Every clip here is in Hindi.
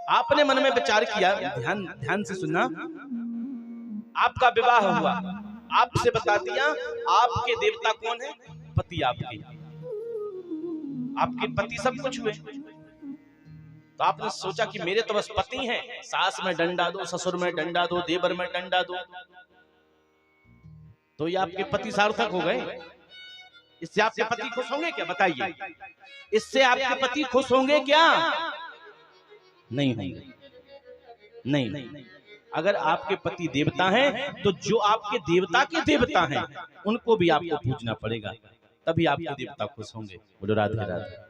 आपने मन में विचार किया, ध्यान ध्यान से सुनना, आपका विवाह हुआ, आपसे बता दिया आपके देवता कौन है, पति आपके पति सब कुछ हुए। तो आपने सोचा कि मेरे तो बस पति हैं, सास में डंडा दो, ससुर में डंडा दो, देवर में डंडा दो, तो ये आपके पति सार्थक हो गए। इससे आपके पति खुश होंगे क्या, बताइए? इससे आपके पति खुश होंगे क्या? नहीं होंगे, नहीं। अगर आपके पति देवता हैं तो जो आपके देवता के देवता हैं उनको भी आपको पूजना पड़ेगा, तभी आपके देवता खुश होंगे। बोलो राधे राधे।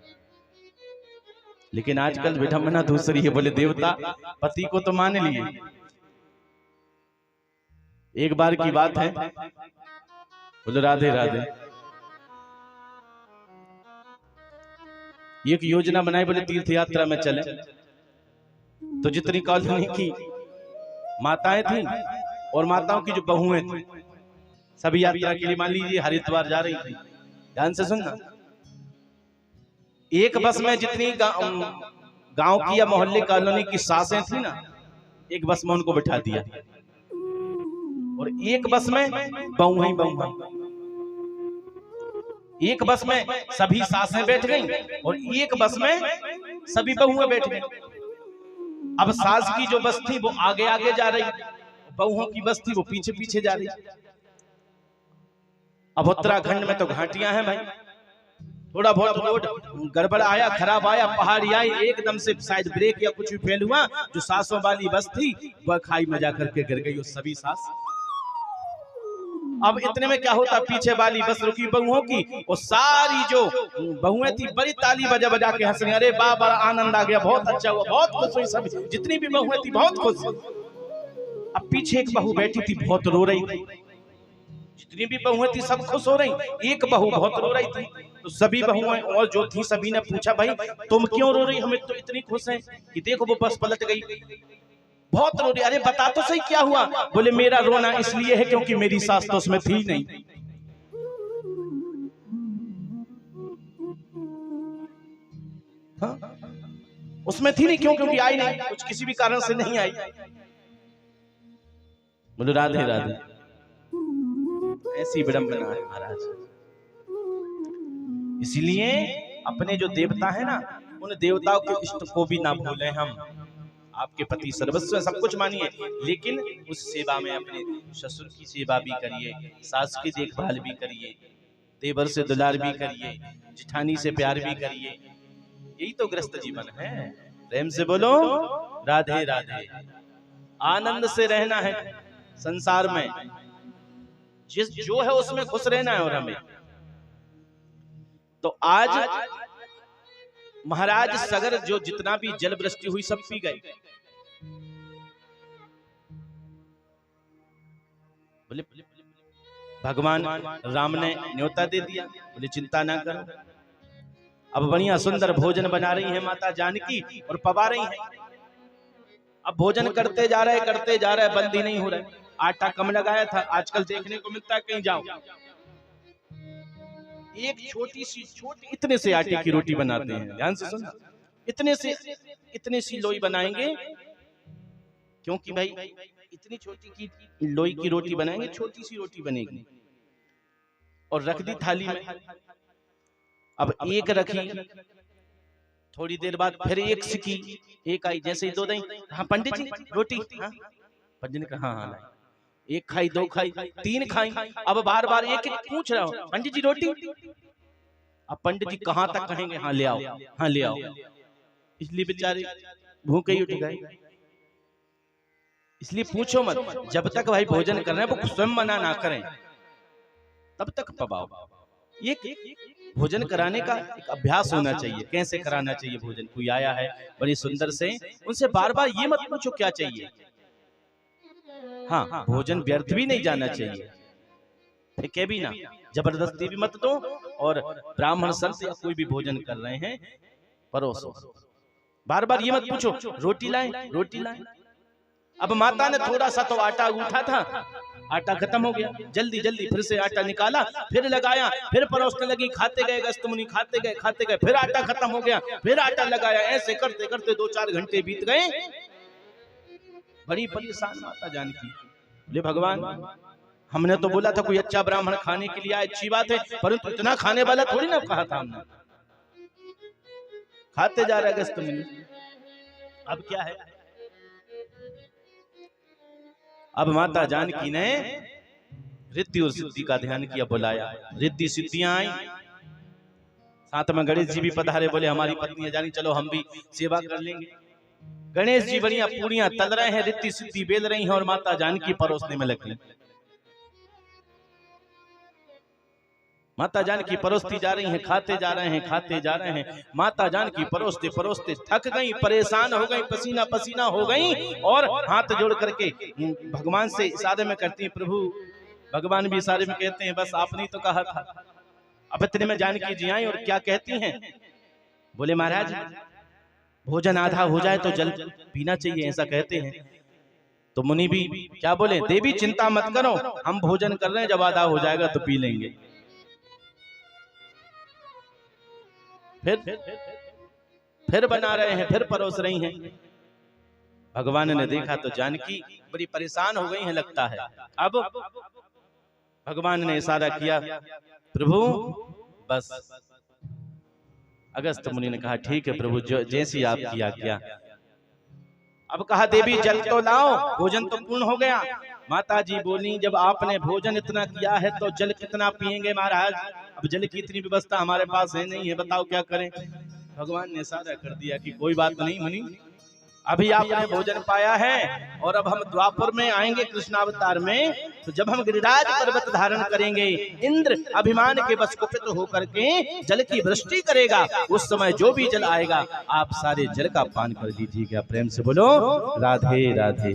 लेकिन आजकल विडंबना दूसरी है, बोले देवता पति को तो मान लिए। एक बार की बात है, बोलो राधे राधे, एक योजना बनाई, बोले तीर्थ यात्रा में चले। तो जितनी कॉलोनी की माताएं थी और माताओं की जो बहुएं थी, सभी यात्रा के लिए मान लीजिए हरिद्वार जा रही थी। ध्यान से सुनना, एक बस में जितनी गांव की या मोहल्ले कॉलोनी की सासें थी ना, एक बस में उनको बिठा दिया, और एक बस में बहुएं बहुएं, एक बस में सभी सासें बैठ गईं और एक बस में सभी बहुएं बैठ गईं। अब सास की जो बस थी वो आगे आगे जा रही, बहुओं की बस थी वो पीछे पीछे जा रही। अब उत्तराखंड में तो घाटियां हैं भाई, थोड़ा बहुत रोड गड़बड़ आया, खराब आया, पहाड़ी आई, एकदम से शायद ब्रेक या कुछ भी फेल हुआ, जो सासों वाली बस थी वह खाई में जा करके गिर गई, वो सभी सास। अब इतने में क्या होता, पीछे वाली बस रुकी बहुओं की, और सारी जो बहुएं थी बड़ी ताली बजा बजा के हंस रही, अरे वाह बड़ा आनंद आ गया, बहुत अच्छा हुआ, बहुत खुश हुई, सभी जितनी भी बहुएं थी बहुत खुश। अब पीछे एक बहू बैठी थी, बहुत रो रही थी। जितनी भी बहुएं थी सब खुश हो रही, एक बहू बहुत रो रही थी। तो सभी बहुएं और जो थी सभी ने पूछा, भाई तुम क्यों रो रही, हमें तो इतनी खुश है कि देखो वो बस पलट गई, बहुत रो रही। अरे बता तो सही क्या हुआ? बोले मेरा रोना इसलिए है क्योंकि मेरी सास तो उसमें थी नहीं। हाँ? उसमें थी नहीं, क्यों? क्योंकि आई नहीं, कुछ किसी भी कारण से नहीं आई। बोलो राधे राधे। ऐसी विडंबना है महाराज। इसलिए अपने जो देवता है ना, उन देवताओं के इष्ट को भी ना भूलें हम। आपके पति सर्वस्व सब कुछ मानिए, लेकिन उस सेवा में अपने ससुर की सेवा भी करिए, सास की देखभाल भी करिए, देवर से दुलार भी करिए, जिठानी से प्यार भी करिए। यही तो गृहस्थ जीवन है। प्रेम से बोलो राधे राधे। आनंद से रहना है संसार में, जिस जो है उसमें खुश रहना है। और हमें तो आज महाराज सगर जो जितना भी जल वृष्टि हुई सब पी गए। बोले भगवान राम ने न्योता दे दिया, बोले चिंता ना करो, अब बढ़िया सुंदर भोजन बना रही है माता जानकी और पवा रही है। अब भोजन करते जा रहे बंदी नहीं हो रहा है। आटा कम लगाया था, आजकल देखने को मिलता है कहीं जाओ एक छोटी इतने से आटे की रोटी बनाते हैं। ध्यान से सुनना, इतने सी लोई बनाएंगे, क्योंकि भाई इतनी छोटी की लोई की रोटी बनाएंगे, छोटी सी रोटी बनेगी और रख दी थाली में। अब एक रखी, थोड़ी देर बाद फिर एक सिकी, एक आई, जैसे ही दो दई, हाँ पंडित जी रोटी, हाँ पंडित ने कहा हाँ, एक खाई, दो खाई, तीन खाई, अब बार बार एक एक पूछ रहा हूं, पंडित जी रोटी। अब पंडित जी कहां तक कहेंगे हाँ ले आओ, हाँ ले आओ, इसलिए बेचारे भूखे ही उठ गए। इसलिए पूछो मत, जब तक भाई भोजन कर रहे हैं वो स्वयं मना ना करें तब तक पवाओ। ये भोजन कराने का एक अभ्यास होना चाहिए, कैसे कराना चाहिए भोजन। कोई आया है बड़ी सुंदर से, उनसे बार बार ये मत पूछो क्या चाहिए। हाँ, भोजन व्यर्थ भी नहीं जाना चाहिए, फेंके भी ना, जबरदस्ती भी मत दो। और ब्राह्मण संत या कोई भी भोजन कर रहे हैं परोसो, बार बार ये मत पूछो रोटी लाएं, रोटी लाएं। अब माता ने थोड़ा सा तो आटा गूंथा था, आटा खत्म हो गया, जल्दी जल्दी फिर से आटा निकाला, फिर लगाया, फिर परोसने लगी, खाते गए अगस्त मुनि, खाते गए, फिर आटा खत्म हो गया, फिर आटा लगाया, ऐसे करते करते 2-4 घंटे बीत गए। बड़ी परेशान माता जानकी। बोले भगवान, हमने तो बोला था कोई अच्छा ब्राह्मण खाने के लिए आए, अच्छी बात है, परंतु इतना खाने वाला थोड़ी ना कहा था हमने। खाते जा रहे अगस्त मुनि। अब क्या है, अब माता जानकी ने रिद्धि और सिद्धि का ध्यान किया, बुलाया, रिद्धि सिद्धियां आई, साथ में गणेश जी भी पधारे। बोले हमारी पत्नी जानी, चलो हम भी सेवा कर लेंगे। गणेश जी बढ़िया पूड़ियां तल रहे हैं, रिद्धि सिद्धि बेल रही हैं और माता जानकी परोसने में लग गई। माता जानकी परोसती जा रही हैं, खाते जा रहे हैं। माता जानकी परोसते परोसते थक गई, परेशान हो गई, पसीना पसीना हो गई और हाथ जोड़ करके भगवान से इशारे में करती हैं, प्रभु। भगवान भी इशारे में कहते हैं, बस आपने तो कहा था। अब इतने में जानकी जी आई और क्या कहती हैं, बोले महाराज भोजन आधा हो जाए तो जल पीना चाहिए, ऐसा कहते हैं। तो मुनि भी क्या बोले, देवी चिंता मत करो, हम भोजन कर रहे हैं, जब आधा हो जाएगा तो पी लेंगे। फिर बना रहे हैं, फिर परोस रही हैं। भगवान ने देखा तो जानकी बड़ी परेशान हो गई है लगता है। अब भगवान ने इशारा किया, प्रभु बस। अगस्त मुनि ने कहा ठीक है प्रभु, जैसी आपकी आज्ञा। अब कहा देवी जल तो लाओ, भोजन तो पूर्ण हो गया। माता जी बोली, जब आपने भोजन इतना किया है तो जल कितना पिएंगे महाराज? अब जल की इतनी व्यवस्था हमारे पास है नहीं है, बताओ क्या करें। भगवान ने इशारा कर दिया कि कोई बात नहीं मुनि, अभी आपने भोजन पाया है और अब हम द्वापर में आएंगे कृष्णावतार में, तो जब हम गिरिराज पर्वत धारण करेंगे, इंद्र अभिमान के बस कुपित होकर के जल की वृष्टि करेगा, उस समय जो भी जल आएगा आप सारे जल का पान कर लीजिएगा। प्रेम से बोलो राधे राधे।